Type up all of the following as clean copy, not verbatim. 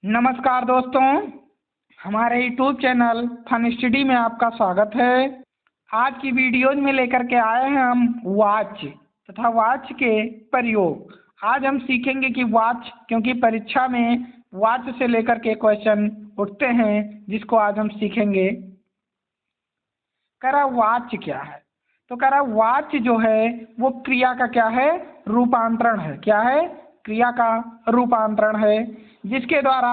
नमस्कार दोस्तों, हमारे यूट्यूब चैनल फन स्टडी में आपका स्वागत है। आज की वीडियोज में लेकर के आए हैं हम वॉच तथा वॉच के प्रयोग। आज हम सीखेंगे कि वॉच, क्योंकि परीक्षा में वॉच से लेकर के क्वेश्चन उठते हैं, जिसको आज हम सीखेंगे। कह रहा वॉच क्या है, तो कह रहा वॉच जो है वो क्रिया का क्या है, रूपांतरण है। क्या है? क्रिया का रूपांतरण है, जिसके द्वारा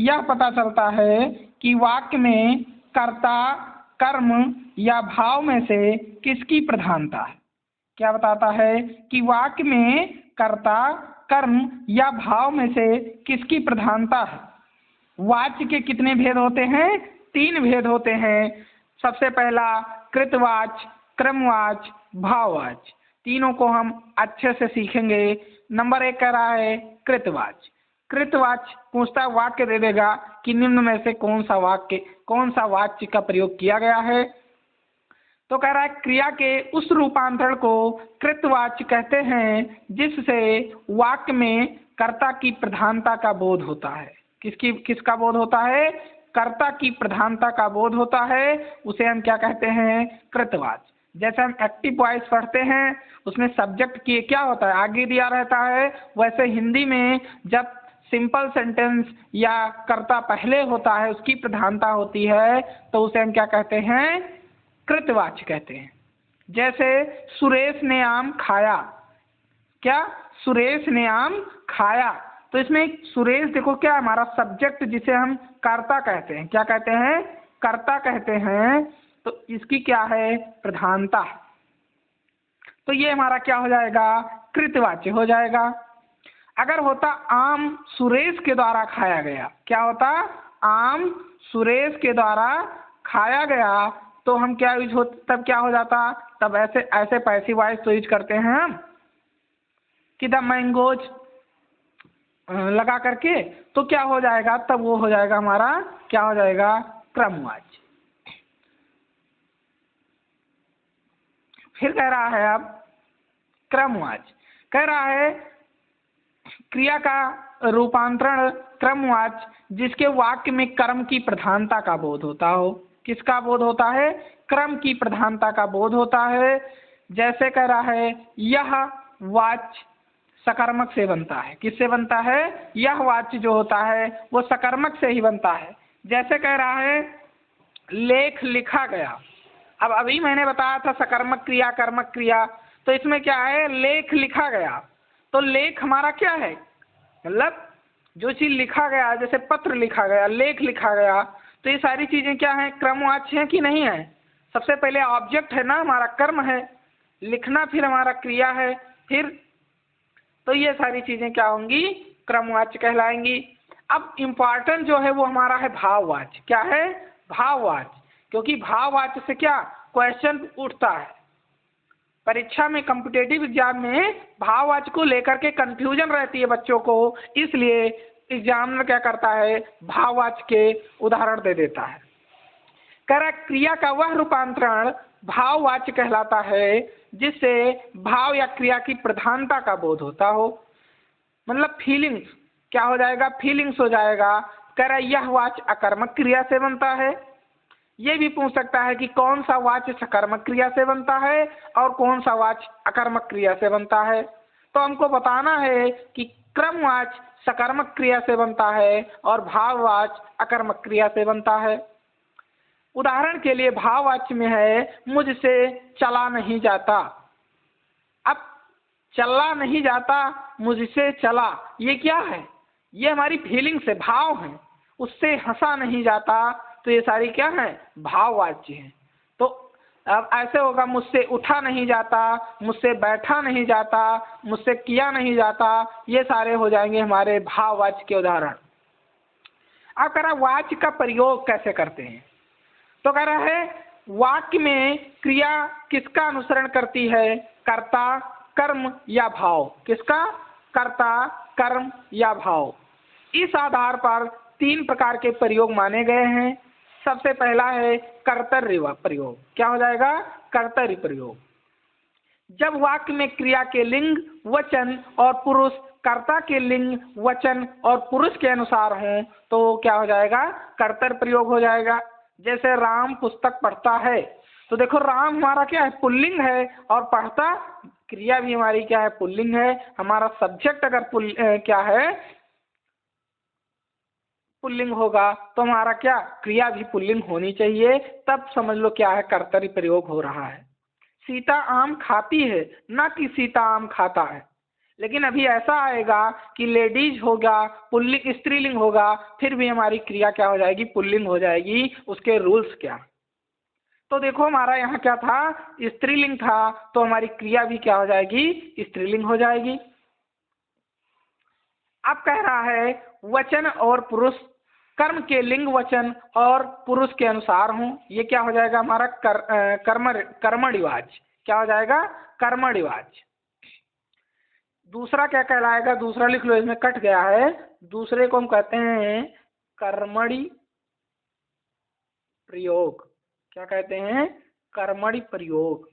यह पता चलता है कि वाक्य में कर्ता, कर्म या भाव में से किसकी प्रधानता है। क्या बताता है कि वाक्य में कर्ता, कर्म या भाव में से किसकी प्रधानता है। वाच्य के कितने भेद होते हैं? 3 भेद होते हैं। सबसे पहला कृतवाच्य, क्रमवाच्य, भाववाच्य। तीनों को हम अच्छे से सीखेंगे। नंबर 1 कह रहा है कृतवाच्य। कृतवाच्य पूछता वाक्य दे देगा कि निम्न में से कौन सा वाच्य का प्रयोग किया गया है। तो कह रहा है क्रिया के उस रूपांतरण को कृतवाच्य कहते हैं जिससे वाक्य में कर्ता की प्रधानता का बोध होता है। किसका बोध होता है? कर्ता की प्रधानता का बोध होता है। उसे हम क्या कहते हैं? कृतवाच्य। जैसे हम एक्टिव वॉइस पढ़ते हैं, उसमें सब्जेक्ट की क्या होता है, आगे दिया रहता है। वैसे हिंदी में जब सिंपल सेंटेंस या कर्ता पहले होता है, उसकी प्रधानता होती है, तो उसे हम क्या कहते हैं? कृतवाच्य कहते हैं। जैसे सुरेश ने आम खाया। क्या? सुरेश ने आम खाया। तो इसमें सुरेश देखो क्या है, हमारा सब्जेक्ट, जिसे हम कर्ता कहते हैं। क्या कहते हैं? कर्ता कहते हैं। तो इसकी क्या है? प्रधानता। तो ये हमारा क्या हो जाएगा? कृतवाच्य हो जाएगा। अगर होता आम सुरेश के द्वारा खाया गया, क्या होता? आम सुरेश के द्वारा खाया गया, तो हम क्या यूज हो, तब क्या हो जाता? तब ऐसे पैसिव वॉइस तो यूज करते हैं हम कि द मैंगोज लगा करके। तो क्या हो जाएगा? तब वो हो जाएगा हमारा, क्या हो जाएगा? क्रमवाच्य। फिर कह रहा है अब क्रमवाच्य। कह रहा है क्रिया का रूपांतरण क्रमवाच्य जिसके वाक्य में कर्म की प्रधानता का बोध होता हो। किसका बोध होता है? क्रम की प्रधानता का बोध होता है। जैसे कह रहा है यह वाच्य सकर्मक से बनता है। किससे बनता है? यह वाच्य जो होता है वो सकर्मक से ही बनता है। जैसे कह रहा है लेख लिखा गया। अब अभी मैंने बताया था सकर्मक क्रिया, कर्मक क्रिया। तो इसमें क्या है? लेख लिखा गया। तो लेख हमारा क्या है? मतलब जो चीज लिखा गया, जैसे पत्र लिखा गया, लेख लिखा गया। तो ये सारी चीजें क्या है? क्रमवाच्य है कि नहीं है? सबसे पहले ऑब्जेक्ट है ना, हमारा कर्म है, लिखना फिर हमारा क्रिया है। फिर तो ये सारी चीजें क्या होंगी? क्रमवाच्य कहलाएंगी। अब इम्पॉर्टेंट जो है वो हमारा है भाववाच्य। क्या है? भाववाच्य। क्योंकि भाववाच्य से क्या क्वेश्चन उठता है परीक्षा में, कॉम्पिटेटिव एग्जाम में भाववाच्य को लेकर के कंफ्यूजन रहती है बच्चों को। इसलिए एग्जामिनर क्या करता है? भाववाच्य के उदाहरण दे देता है। कह रहा क्रिया का वह रूपांतरण भाववाच्य कहलाता है जिससे भाव या क्रिया की प्रधानता का बोध होता हो। मतलब फीलिंग्स, क्या हो जाएगा? फीलिंग्स हो जाएगा। कह रहा यह वाच्य अकर्मक क्रिया से बनता है। ये भी पूछ सकता है कि कौन सा वाच्य सकर्मक क्रिया से बनता है और कौन सा वाच्य अकर्मक क्रिया से बनता है। तो हमको बताना है कि क्रमवाच्य सकर्मक क्रिया से बनता है और भाववाच्य अकर्मक क्रिया से बनता है। उदाहरण के लिए भाववाच्य में है मुझसे चला नहीं जाता। अब चला नहीं जाता, मुझसे चला, ये क्या है? ये हमारी फीलिंग्स है, भाव है। उससे हंसा नहीं जाता, तो ये सारी क्या है? भाववाच्य है। तो अब ऐसे होगा मुझसे उठा नहीं जाता, मुझसे बैठा नहीं जाता, मुझसे किया नहीं जाता। ये सारे हो जाएंगे हमारे भाववाच्य के उदाहरण। अब कह रहा वाच्य का प्रयोग कैसे करते हैं। तो कह रहा है वाक्य में क्रिया किसका अनुसरण करती है? कर्ता, कर्म या भाव। किसका? कर्ता, कर्म या भाव। इस आधार पर 3 प्रकार के प्रयोग माने गए हैं। सबसे पहला है कर्तव्य प्रयोग। क्या हो जाएगा? कर्तव्य प्रयोग। जब वाक्य में क्रिया के लिंग, वचन और पुरुष कर्ता के लिंग वचन और पुरुष के अनुसार हों तो क्या हो जाएगा, कर्तरी प्रयोग हो जाएगा। जैसे राम पुस्तक पढ़ता है, तो देखो राम हमारा क्या है, पुल्लिंग है, और पढ़ता क्रिया भी हमारी क्या है, पुल्लिंग है। हमारा सब्जेक्ट अगर क्या है, पुल्लिंग होगा तो हमारा क्या, क्रिया भी पुल्लिंग होनी चाहिए, तब समझ लो क्या है, कर्तरी प्रयोग हो रहा है। सीता आम खाती है, ना कि सीता आम खाता है। लेकिन अभी ऐसा आएगा कि लेडीज होगा, पुल्लिंग स्त्रीलिंग होगा, फिर भी हमारी क्रिया क्या हो जाएगी, पुल्लिंग हो जाएगी। उसके रूल्स क्या, तो देखो हमारा यहाँ क्या था, स्त्रीलिंग था, तो हमारी क्रिया भी क्या हो जाएगी, स्त्रीलिंग हो जाएगी। अब कह रहा है वचन और पुरुष कर्म के लिंग वचन और पुरुष के अनुसार हों, ये क्या हो जाएगा हमारा कर्मणिवाच, क्या हो जाएगा, कर्मणिवाच। दूसरा क्या कहलाएगा, दूसरा लिख लो, इसमें कट गया है, दूसरे को हम कहते हैं कर्मणि प्रयोग। क्या कहते हैं, कर्मणि प्रयोग।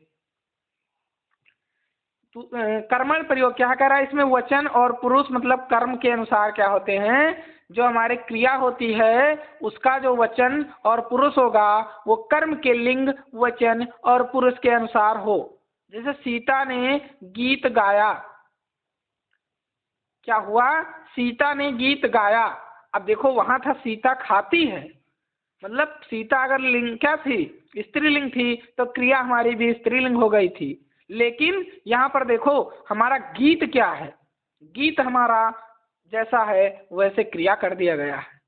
कर्मण प्रयोग क्या कह रहा है, इसमें वचन और पुरुष मतलब कर्म के अनुसार क्या होते हैं, जो हमारे क्रिया होती है उसका जो वचन और पुरुष होगा वो कर्म के लिंग वचन और पुरुष के अनुसार हो। जैसे सीता ने गीत गाया, क्या हुआ, सीता ने गीत गाया। अब देखो वहां था सीता खाती है, मतलब सीता अगर लिंग क्या थी, स्त्रीलिंग थी, तो क्रिया हमारी भी स्त्रीलिंग हो गई थी। लेकिन यहाँ पर देखो हमारा गीत क्या है, गीत हमारा जैसा है वैसे क्रिया कर दिया गया है,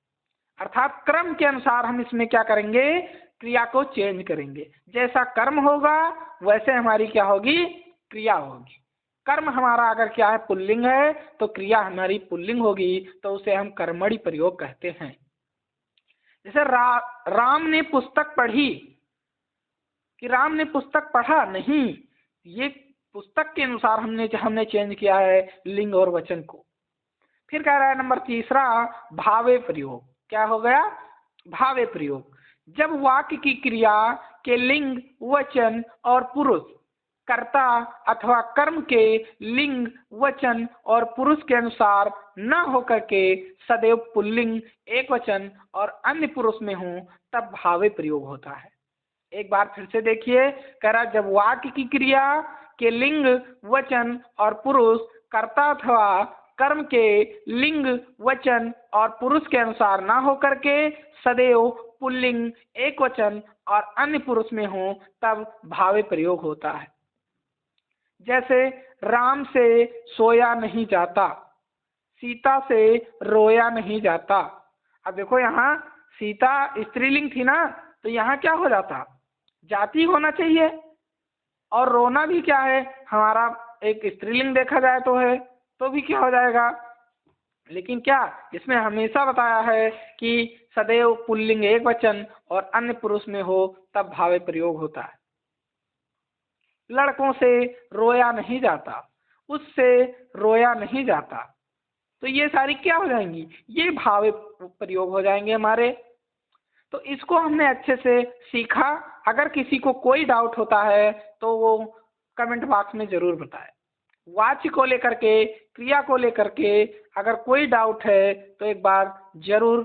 अर्थात क्रम के अनुसार हम इसमें क्या करेंगे, क्रिया को चेंज करेंगे। जैसा कर्म होगा वैसे हमारी क्या होगी, क्रिया होगी। कर्म हमारा अगर क्या है, पुल्लिंग है, तो क्रिया हमारी पुल्लिंग होगी, तो उसे हम कर्मणि प्रयोग कहते हैं। जैसे राम ने पुस्तक पढ़ी, कि राम ने पुस्तक पढ़ा नहीं, ये पुस्तक के अनुसार हमने चेंज किया है लिंग और वचन को। फिर कह रहा है नंबर तीसरा, भावे प्रयोग। क्या हो गया, भावे प्रयोग। जब वाक्य की क्रिया के लिंग वचन और पुरुष कर्ता अथवा कर्म के लिंग वचन और पुरुष के अनुसार न होकर के सदैव पुल्लिंग एक वचन और अन्य पुरुष में हो, तब भावे प्रयोग होता है। एक बार फिर से देखिए, कह रहा जब वाक्य की क्रिया के लिंग वचन और पुरुष कर्ता अथवा कर्म के लिंग वचन और पुरुष के अनुसार ना होकर के सदैव पुल्लिंग एक वचन और अन्य पुरुष में हो, तब भावे प्रयोग होता है। जैसे राम से सोया नहीं जाता, सीता से रोया नहीं जाता। अब देखो यहाँ सीता स्त्रीलिंग थी ना, तो यहाँ क्या हो जाता, जाति होना चाहिए, और रोना भी क्या है हमारा एक स्त्रीलिंग देखा जाए तो है, तो भी क्या हो जाएगा। लेकिन क्या इसमें हमेशा बताया है कि सदैव पुल्लिंग एक वचन और अन्य पुरुष में हो, तब भावे प्रयोग होता है। लड़कों से रोया नहीं जाता, उससे रोया नहीं जाता, तो ये सारी क्या हो जाएंगी, ये भावे प्रयोग हो जाएंगे हमारे। तो इसको हमने अच्छे से सीखा। अगर किसी को कोई डाउट होता है तो वो कमेंट बॉक्स में जरूर बताए। वाच्य को लेकर के, क्रिया को लेकर के अगर कोई डाउट है तो एक बार जरूर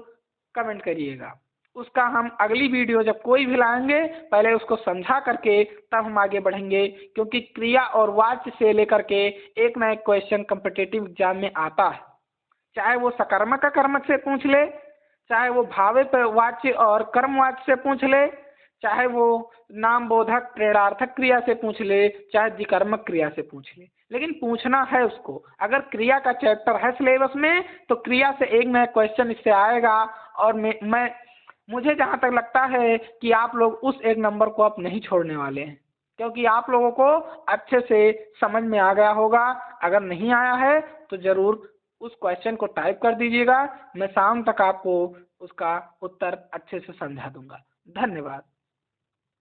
कमेंट करिएगा। उसका हम अगली वीडियो जब कोई भी लाएंगे पहले उसको समझा करके तब हम आगे बढ़ेंगे, क्योंकि क्रिया और वाच्य से लेकर के एक ना एक क्वेश्चन कॉम्पिटिटिव एग्जाम में आता है। चाहे वो सकर्मक कर्मक से पूछ ले, चाहे वो भावे वाच्य और कर्मवाच्य से पूछ ले, चाहे वो नाम बोधक प्रेरणार्थक क्रिया से पूछ ले, चाहे द्विकर्मक क्रिया से पूछ ले, लेकिन पूछना है उसको। अगर क्रिया का चैप्टर है सिलेबस में तो क्रिया से एक नया क्वेश्चन इससे आएगा। और मुझे जहाँ तक लगता है कि आप लोग उस एक नंबर को आप नहीं छोड़ने वाले हैं, क्योंकि आप लोगों को अच्छे से समझ में आ गया होगा। अगर नहीं आया है तो ज़रूर उस क्वेश्चन को टाइप कर दीजिएगा, मैं शाम तक आपको उसका उत्तर अच्छे से समझा दूंगा। धन्यवाद।